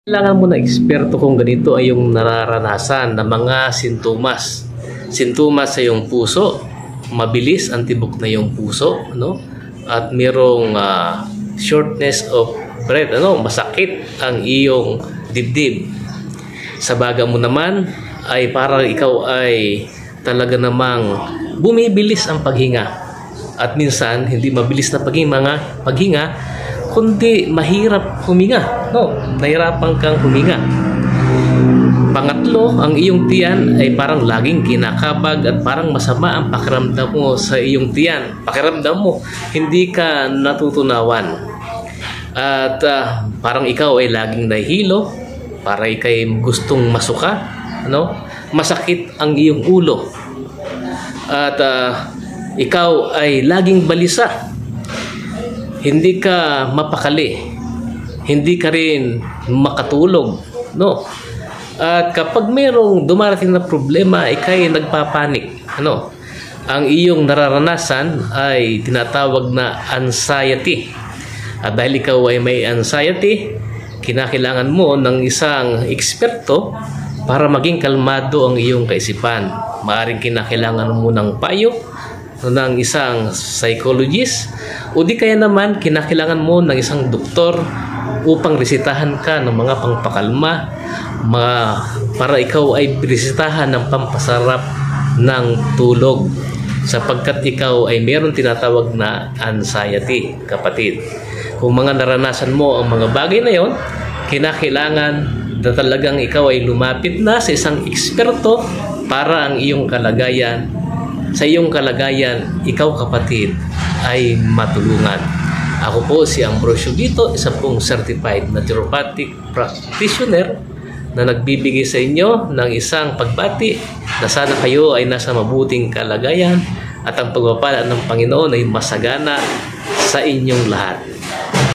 Kailangan mo na eksperto kung ganito ay yung nararanasan na mga sintomas. Sintomas sa iyong puso, mabilis ang tibok na iyong puso, no? At merong shortness of breath, masakit ang iyong dibdib. Sa baga mo naman ay parang ikaw ay talaga namang bumibilis ang paghinga. At minsan hindi mabilis na paghinga, kundi mahirap huminga. Nahirapan kang huminga. Pangatlo, ang iyong tiyan ay parang laging kinakabag at parang masama ang pakiramdam mo sa iyong tiyan. Pakiramdam mo, hindi ka natutunawan. At parang ikaw ay laging nahihilo, para ikay gustong masuka, masakit ang iyong ulo. At ikaw ay laging balisa. Hindi ka mapakali, hindi ka rin makatulog, At kapag mayroong dumarating na problema, ikay nagpapanik, Ang iyong nararanasan ay tinatawag na anxiety. At dahil ikaw ay may anxiety, kinakailangan mo ng isang eksperto para maging kalmado ang iyong kaisipan. Maaaring kinakailangan mo ng payo ng isang psychologist, o di kaya naman kinakailangan mo ng isang doktor upang resetahan ka ng mga pangpakalma, para ikaw ay resetahan ng pampasarap ng tulog, sapagkat ikaw ay meron tinatawag na anxiety, kapatid. Kung mga naranasan mo ang mga bagay na yon, kinakailangan na talagang ikaw ay lumapit na sa isang eksperto para ang iyong kalagayan, ikaw kapatid, ay matulungan. Ako po si Ambrosio Vito, isa pong certified naturopathic practitioner na nagbibigay sa inyo ng isang pagbati na sana kayo ay nasa mabuting kalagayan at ang pagpapala ng Panginoon ay masagana sa inyong lahat.